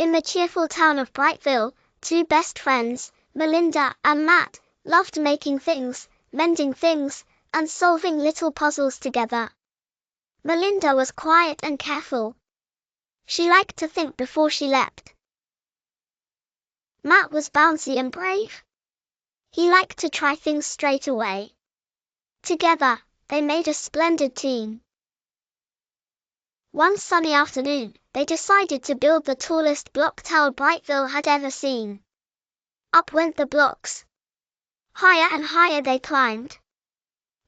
In the cheerful town of Brightville, two best friends, Melinda and Matt, loved making things, mending things, and solving little puzzles together. Melinda was quiet and careful. She liked to think before she leapt. Matt was bouncy and brave. He liked to try things straight away. Together, they made a splendid team. One sunny afternoon, they decided to build the tallest block tower Brightville had ever seen. Up went the blocks. Higher and higher they climbed.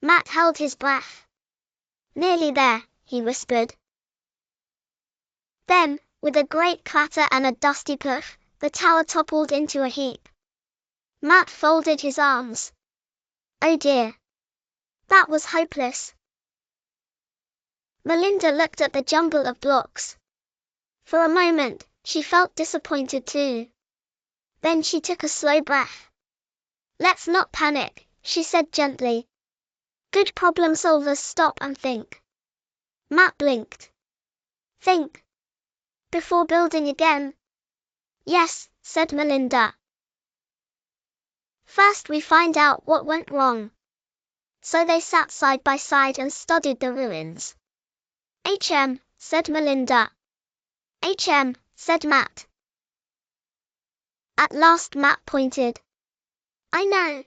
Matt held his breath. Nearly there, he whispered. Then, with a great clatter and a dusty puff, the tower toppled into a heap. Matt folded his arms. Oh dear. That was hopeless. Melinda looked at the jumble of blocks. For a moment, she felt disappointed too. Then she took a slow breath. Let's not panic, she said gently. Good problem solvers stop and think. Matt blinked. Think. Before building again? Yes, said Melinda. First we find out what went wrong. So they sat side by side and studied the ruins. Said Melinda. Said Matt. At last Matt pointed. I know.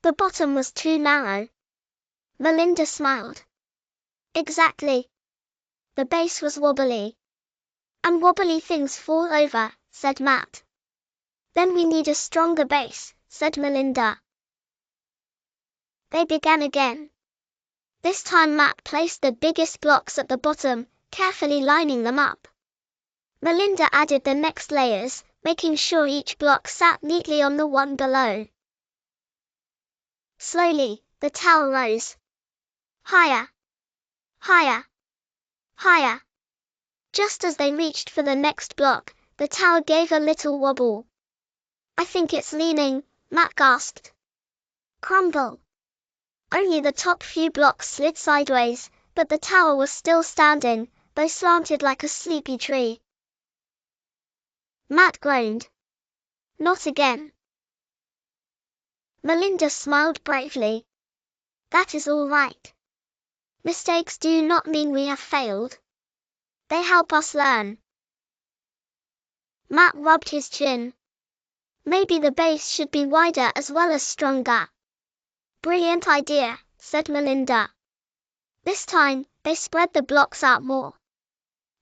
The bottom was too narrow. Melinda smiled. Exactly. The base was wobbly. And wobbly things fall over, said Matt. Then we need a stronger base, said Melinda. They began again. This time Matt placed the biggest blocks at the bottom, carefully lining them up. Melinda added the next layers, making sure each block sat neatly on the one below. Slowly, the tower rose. Higher. Higher. Higher. Just as they reached for the next block, the tower gave a little wobble. I think it's leaning, Matt gasped. Crumble. Only the top few blocks slid sideways, but the tower was still standing, though slanted like a sleepy tree. Matt groaned. Not again. Melinda smiled bravely. That is all right. Mistakes do not mean we have failed. They help us learn. Matt rubbed his chin. Maybe the base should be wider as well as stronger. Brilliant idea, said Melinda. This time, they spread the blocks out more.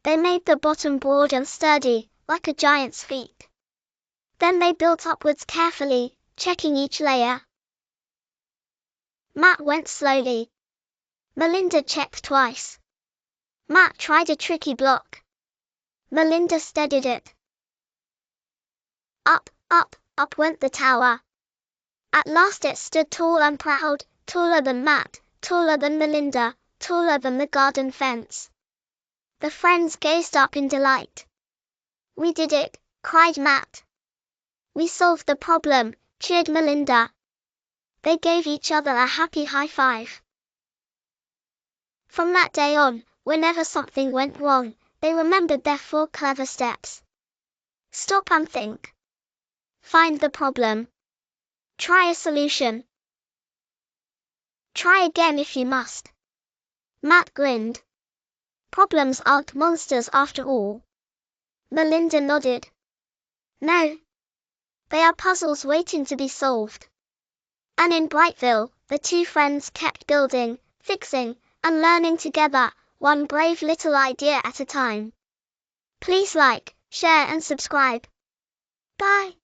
They made the bottom broad and sturdy, like a giant's feet. Then they built upwards carefully, checking each layer. Matt went slowly. Melinda checked twice. Matt tried a tricky block. Melinda steadied it. Up, up, up went the tower. At last it stood tall and proud, taller than Matt, taller than Melinda, taller than the garden fence. The friends gazed up in delight. We did it, cried Matt. We solved the problem, cheered Melinda. They gave each other a happy high five. From that day on, whenever something went wrong, they remembered their 4 clever steps. Stop and think. Find the problem. Try a solution. Try again if you must. Matt grinned. Problems aren't monsters after all. Melinda nodded. No. They are puzzles waiting to be solved. And in Brightville, the two friends kept building, fixing, and learning together, one brave little idea at a time. Please like, share and subscribe. Bye.